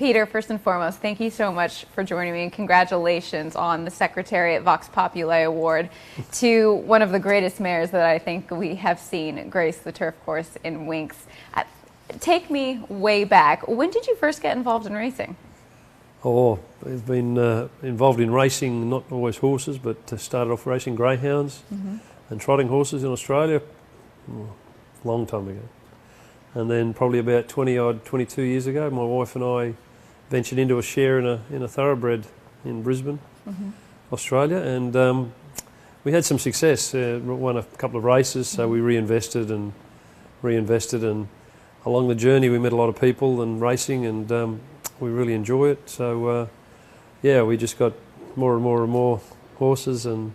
Peter, first and foremost, thank you so much for joining me, and congratulations on the Secretariat Vox Populi Award to one of the greatest mares that I think we have seen grace the turf course in Winx. Take me way back. When did you first get involved in racing? Oh, I've been involved in racing, not always horses, but started off racing greyhounds and trotting horses in Australia a long time ago. And then probably about 22 years ago, my wife and I ventured into a share in a thoroughbred in Brisbane, Australia, and we had some success. Won a couple of races, so we reinvested, and along the journey we met a lot of people and racing, and we really enjoy it. So yeah, we just got more and more horses and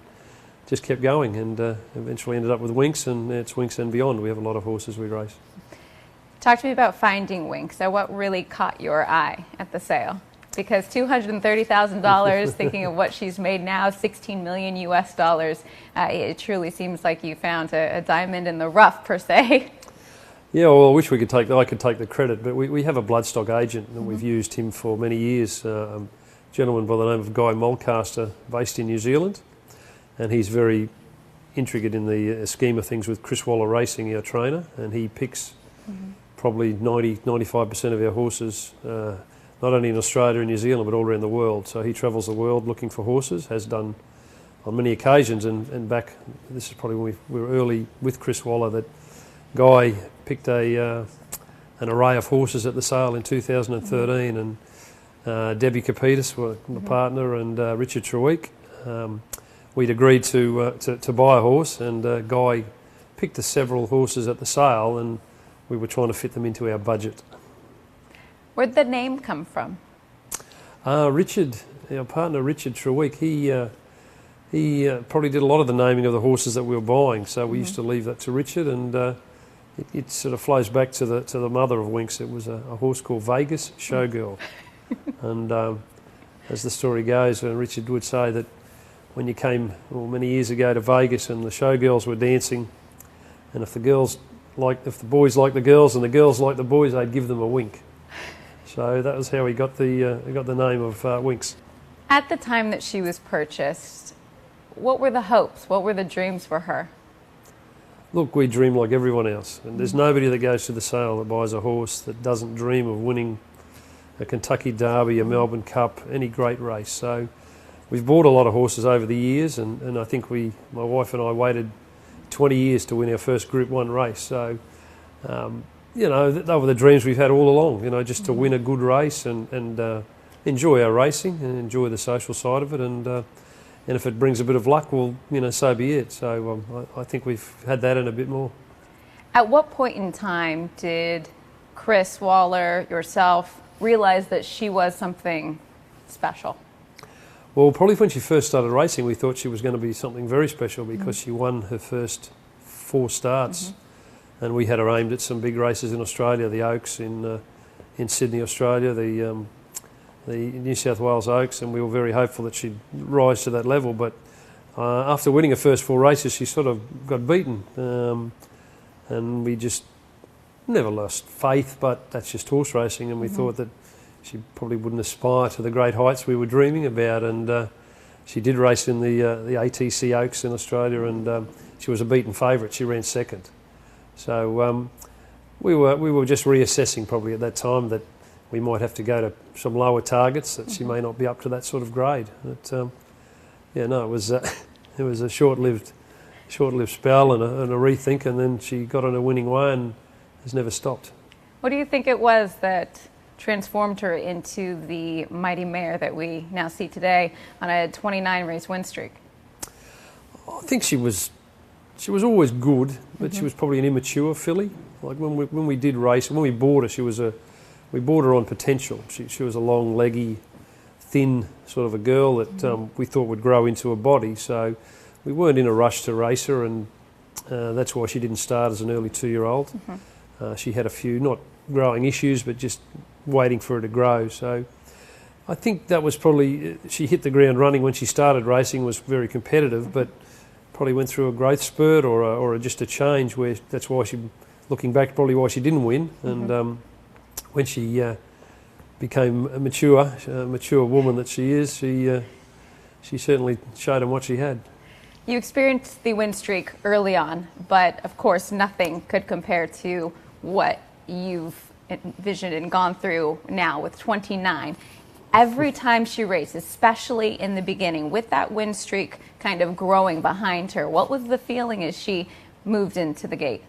just kept going, and eventually ended up with Winx, and it's Winx and beyond. We have a lot of horses we race. Talk to me about finding Winx. So what really caught your eye at the sale? Because $230,000, thinking of what she's made now, $16 million US, it truly seems like you found a diamond in the rough, per se. Yeah, well, I wish I could take the credit, but we have a bloodstock agent, and we've used him for many years. A gentleman by the name of Guy Mulcaster, based in New Zealand, and he's very intricate in the scheme of things with Chris Waller Racing, our trainer, and he picks probably 95% of our horses, not only in Australia and New Zealand, but all around the world. So he travels the world looking for horses, has done on many occasions, and back, this is probably when we were early with Chris Waller, that Guy picked an array of horses at the sale in 2013, and Debbie Capitas, my partner, and Richard Treweek, we'd agreed to buy a horse, and Guy picked several horses at the sale, and we were trying to fit them into our budget. Where'd the name come from? Richard, our partner Richard Treweek, he probably did a lot of the naming of the horses that we were buying, so we used to leave that to Richard, and it sort of flows back to the mother of Winx. It was a horse called Vegas Showgirl, and as the story goes, Richard would say that when you came many years ago to Vegas and the showgirls were dancing, and if the boys liked the girls and the girls liked the boys, they'd give them a wink. So that was how he got the name of Winx. At the time that she was purchased, what were the hopes? What were the dreams for her? Look, we dream like everyone else, and there's nobody that goes to the sale that buys a horse that doesn't dream of winning a Kentucky Derby, a Melbourne Cup, any great race. So we've bought a lot of horses over the years, and I think my wife and I waited 20 years to win our first Group 1 race. So, you know, they were the dreams we've had all along, you know, just to win a good race and enjoy our racing and enjoy the social side of it. And if it brings a bit of luck, well, you know, so be it. So I think we've had that and a bit more. At what point in time did Chris Waller, yourself, realize that she was something special? Well, probably when she first started racing, we thought she was going to be something very special, because she won her first 4 starts, and we had her aimed at some big races in Australia, the Oaks in Sydney, Australia, the New South Wales Oaks, and we were very hopeful that she'd rise to that level. But after winning her first 4 races, she sort of got beaten, and we just never lost faith. But that's just horse racing, and we thought that she probably wouldn't aspire to the great heights we were dreaming about, and she did race in the ATC Oaks in Australia, and she was a beaten favourite. She ran second, so we were just reassessing probably at that time that we might have to go to some lower targets, that she may not be up to that sort of grade. But yeah, no, it was a short-lived spell and a rethink, and then she got on a winning way and has never stopped. What do you think it was that transformed her into the mighty mare that we now see today on a 29-race win streak? I think she was always good, but she was probably an immature filly. Like when we did race, when we bought her, we bought her on potential. She was a long, leggy, thin sort of a girl that we thought would grow into a body. So we weren't in a rush to race her, and that's why she didn't start as an early 2-year-old. She had a few, not growing issues, but just waiting for her to grow. So I think that was probably, she hit the ground running when she started racing, was very competitive, but probably went through a growth spurt or just a change where that's why she, looking back, probably why she didn't win. And when she became a mature woman that she is, she certainly showed them what she had. You experienced the win streak early on, but of course nothing could compare to what you've envisioned and gone through now with 29. Every time she raced, especially in the beginning, with that win streak kind of growing behind her, what was the feeling as she moved into the gate?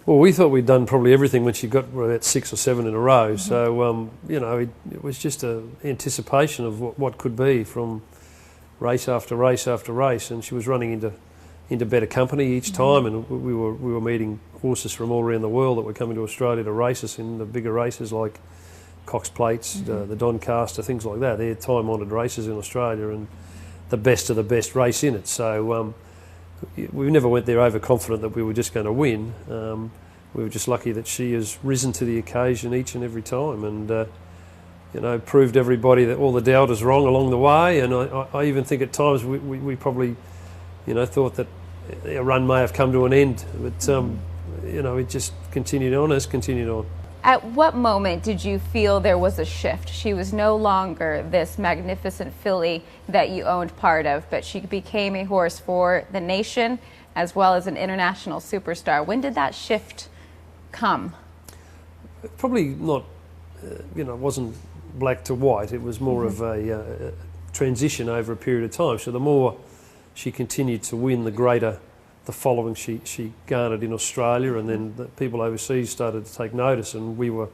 Well, we thought we'd done probably everything when she got about 6 or 7 in a row. So, you know, it was just an anticipation of what could be from race after race after race, and she was running into better company each time, and we were meeting horses from all around the world that were coming to Australia to race us in the bigger races like Cox Plates, the Doncaster, things like that. They're time-honoured races in Australia, and the best of the best race in it. So we never went there overconfident that we were just going to win. We were just lucky that she has risen to the occasion each and every time, and you know, proved everybody that all the doubters wrong along the way. And I even think at times we probably, you know, thought that our run may have come to an end, but you know, it just continued on. At what moment did you feel there was a shift? She was no longer this magnificent filly that you owned part of, but she became a horse for the nation as well as an international superstar. When did that shift come? Probably not, you know, it wasn't black to white. It was more of a transition over a period of time. So the more she continued to win, the greater the following she garnered in Australia, and then the people overseas started to take notice, and we were,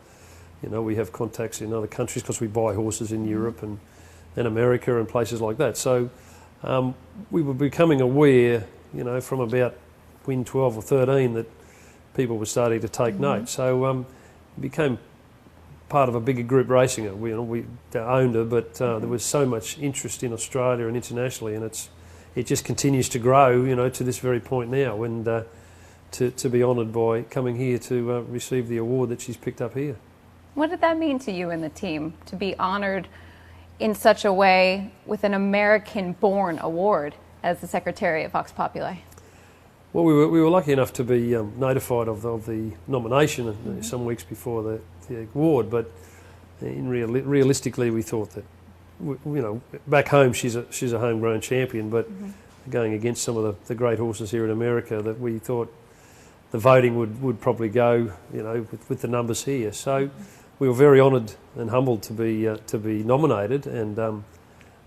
you know, we have contacts in other countries because we buy horses in Europe and America and places like that. So we were becoming aware, you know, from about win 12 or 13 that people were starting to take note. So it became part of a bigger group racing her. We owned her, but there was so much interest in Australia and internationally, and it just continues to grow, you know, to this very point now, and to be honoured by coming here to receive the award that she's picked up here. What did that mean to you and the team, to be honoured in such a way with an American-born award as the Secretariat Vox Populi? Well, we were lucky enough to be notified of the nomination some weeks before the award, but realistically we thought that, you know, back home she's a homegrown champion, but going against some of the great horses here in America, that we thought the voting would probably go, you know, with the numbers here. So we were very honoured and humbled to be nominated, and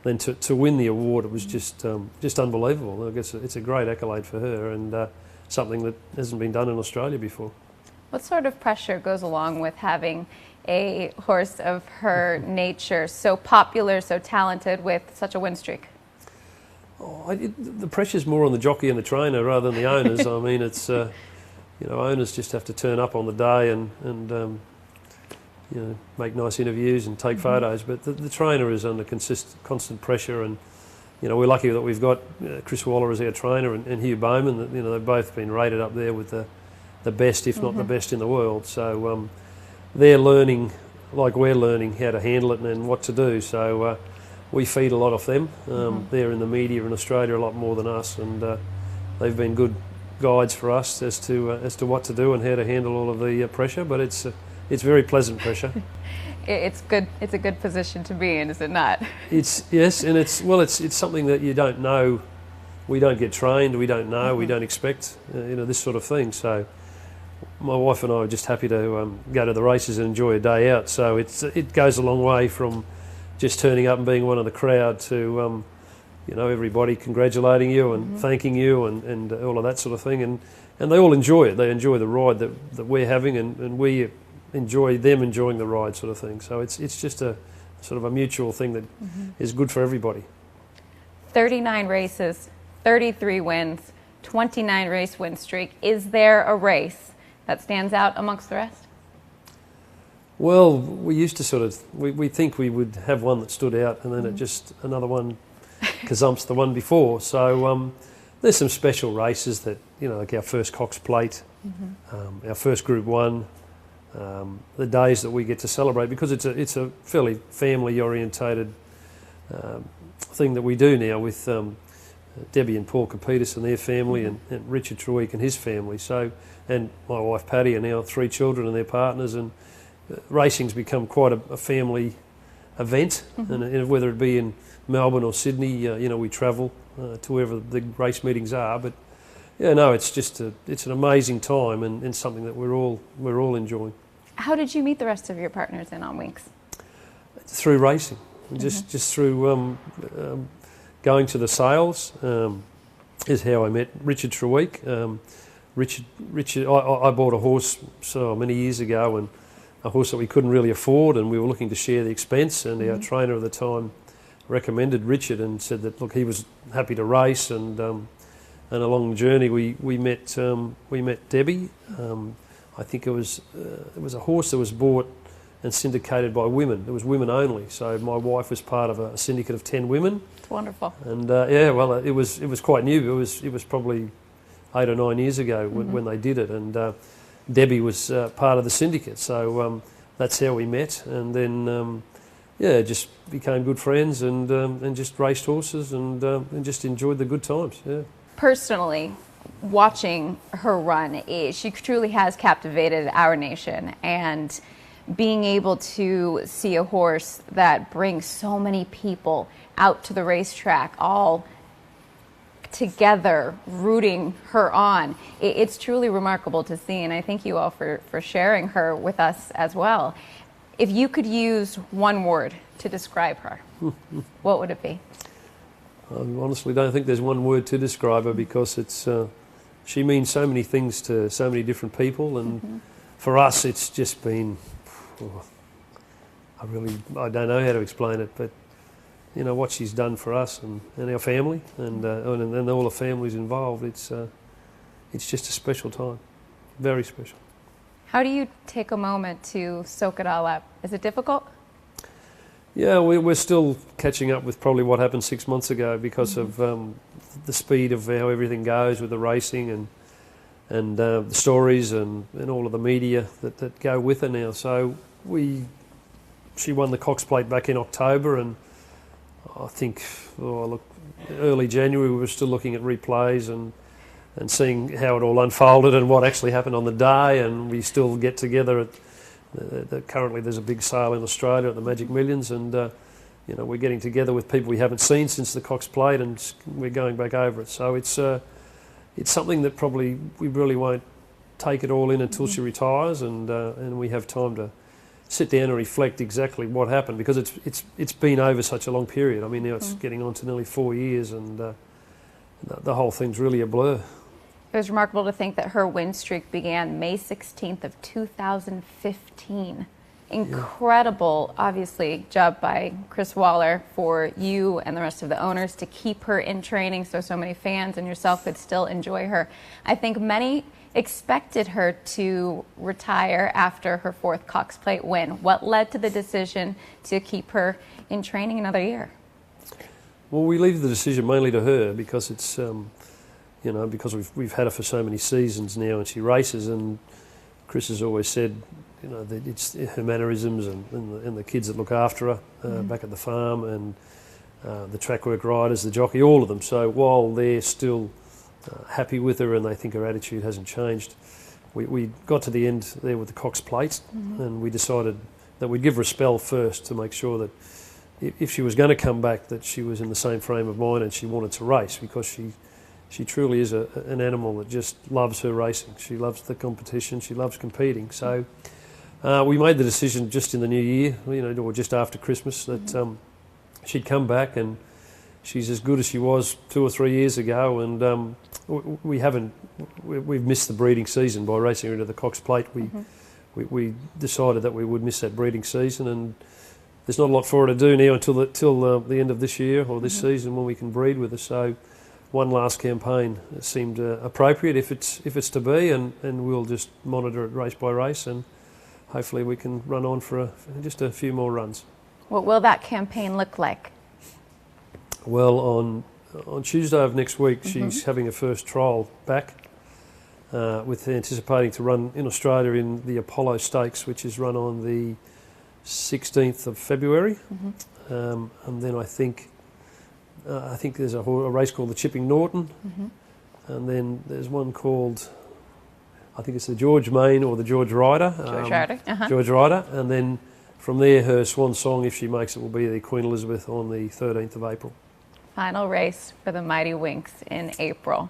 then to win the award, it was just unbelievable. I guess it's a great accolade for her, and something that hasn't been done in Australia before. What sort of pressure goes along with having a horse of her nature, so popular, so talented, with such a win streak? The pressure's more on the jockey and the trainer rather than the owners. I mean, it's you know, owners just have to turn up on the day and you know, make nice interviews and take photos, but the trainer is under constant pressure. And you know, we're lucky that we've got Chris Waller as our trainer, and Hugh Bowman. That, you know, they've both been rated up there with the best, if not the best in the world. So they're learning, like we're learning, how to handle it and what to do. So we feed a lot off them. They're in the media in Australia a lot more than us, and they've been good guides for us as to what to do and how to handle all of the pressure. But it's very pleasant pressure. It's good. It's a good position to be in, is it not? Yes, and it's something that you don't know. We don't get trained. We don't know. We don't expect you know, this sort of thing. So my wife and I are just happy to go to the races and enjoy a day out. So it goes a long way from just turning up and being one of the crowd to you know, everybody congratulating you and thanking you and all of that sort of thing. And they all enjoy it. They enjoy the ride that we're having, and we enjoy them enjoying the ride, sort of thing. So it's just a sort of a mutual thing that is good for everybody. 39 races, 33 wins, 29 race win streak. Is there a race that stands out amongst the rest? Well, we used to we think we would have one that stood out, and then it just another one gazumps the one before. So there's some special races that, you know, like our first Cox Plate, our first Group 1, the days that we get to celebrate, because it's a fairly family orientated thing that we do now with Debbie and Paul Capitas and their family, and Richard Truick and his family. So, and my wife Patty and our 3 children and their partners, and racing's become quite a family event, and whether it be in Melbourne or Sydney, we travel to wherever the race meetings are. But yeah, no, it's just it's an amazing time and something that we're all enjoying. How did you meet the rest of your partners in on Winx? Through racing, just through going to the sales is how I met Richard Treweek. Richard, I bought a horse so many years ago, and a horse that we couldn't really afford, and we were looking to share the expense. And our trainer at the time recommended Richard and said that look, he was happy to race, and along the journey we met Debbie. I think it was a horse that was bought and syndicated by women. It was women only. So my wife was part of a syndicate of 10 women. It's wonderful. And it was quite new. It was probably 8 or 9 years ago when they did it. And Debbie was part of the syndicate. So that's how we met. And then just became good friends and just raced horses and just enjoyed the good times. Yeah. Personally, watching her run, she truly has captivated our nation, and being able to see a horse that brings so many people out to the racetrack all together rooting her on, it's truly remarkable to see, and I thank you all for sharing her with us as well. If you could use one word to describe her, what would it be? I honestly don't think there's one word to describe her, because she means so many things to so many different people, and for us it's just been, I don't know how to explain it, but what she's done for us and our family and all the families involved, it's just a special time, very special. How do you take a moment to soak it all up? Is it difficult? Yeah, we're still catching up with probably what happened 6 months ago because of the speed of how everything goes with the racing and the stories and all of the media that go with it now. So she won the Cox Plate back in October, and I think early January we were still looking at replays and seeing how it all unfolded and what actually happened on the day, and we still get together at currently there's a big sale in Australia at the Magic Millions, and we're getting together with people we haven't seen since the Cox Plate, and we're going back over it. So it's something that probably we really won't take it all in until she retires, and we have time to sit down and reflect exactly what happened, because it's been over such a long period. I mean, now it's getting on to nearly 4 years, and the whole thing's really a blur. It was remarkable to think that her win streak began May 16th of 2015. Incredible, obviously, job by Chris Waller for you and the rest of the owners to keep her in training so many fans and yourself could still enjoy her. I think many expected her to retire after her 4th Cox Plate win. What led to the decision to keep her in training another year? Well, we leave the decision mainly to her, because it's because we've had her for so many seasons now, and she races, and Chris has always said, that it's her mannerisms and the kids that look after her back at the farm, and the track work riders, the jockey, all of them. So while they're still happy with her and they think her attitude hasn't changed, we got to the end there with the Cox Plate, and we decided that we'd give her a spell first to make sure that if she was going to come back, that she was in the same frame of mind and she wanted to race, because she truly is an animal that just loves her racing. She loves the competition. She loves competing. So we made the decision just in the new year, or just after Christmas, that she'd come back, and she's as good as she was 2 or 3 years ago. And we've missed the breeding season by racing her into the Cox Plate. We decided that we would miss that breeding season, and there's not a lot for her to do now until the end of this year or this season, when we can breed with her. So one last campaign seemed appropriate if it's to be, and we'll just monitor it race by race, and hopefully we can run on for just a few more runs. What will that campaign look like? Well, on Tuesday of next week, she's having her first trial back, with anticipating to run in Australia in the Apollo Stakes, which is run on the 16th of February, and then I think there's a race called the Chipping Norton, and then there's one called, I think it's the George Main or the George Ryder. George Ryder, and then from there her swan song, if she makes it, will be the Queen Elizabeth on the 13th of April. Final race for the mighty Winx in April.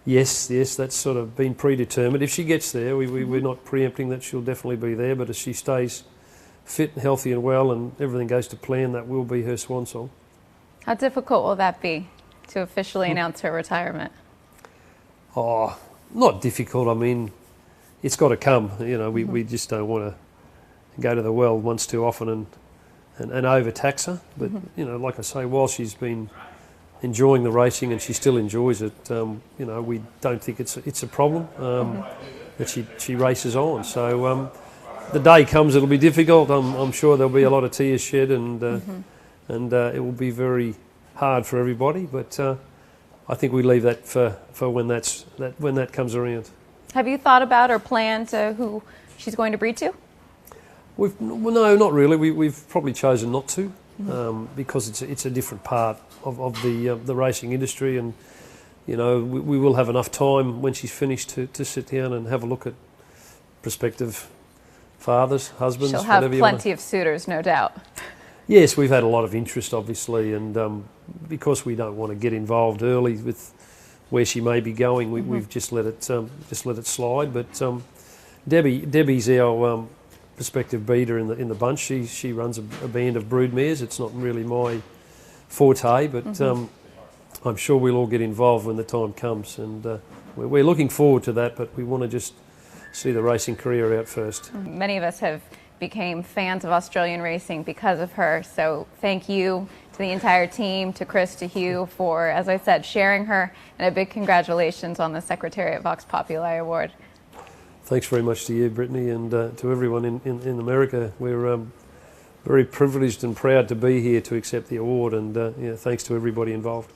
Yes, that's sort of been predetermined. If she gets there, we're not preempting that she'll definitely be there, but as she stays fit and healthy and well and everything goes to plan, that will be her swan song. How difficult will that be to officially announce her retirement? Oh, not difficult. I mean, it's got to come. You know, we just don't want to go to the well once too often and overtax her. But, you know, like I say, while she's been enjoying the racing and she still enjoys it, you know, we don't think it's a problem that she races on. So the day comes, it'll be difficult. I'm sure there'll be a lot of tears shed and it will be very hard for everybody. But I think we leave that for when that comes around. Have you thought about or planned who she's going to breed to? No, not really. We've probably chosen not to because it's a different part of the racing industry, and you know we will have enough time when she's finished to sit down and have a look at prospective fathers, husbands. She'll have plenty of suitors, no doubt. Yes, we've had a lot of interest, obviously, and because we don't want to get involved early with where she may be going, we've just let it slide. But Debbie's our prospective breeder in the bunch. She runs a band of brood mares. It's not really my forte, but I'm sure we'll all get involved when the time comes, and we're looking forward to that. But we want to just see the racing career out first. Many of us have became fans of Australian racing because of her. So thank you to the entire team, to Chris, to Hugh for, as I said, sharing her, and a big congratulations on the Secreariat Vox Populi Award. Thanks very much to you, Britney, and to everyone in America. We're very privileged and proud to be here to accept the award, and thanks to everybody involved.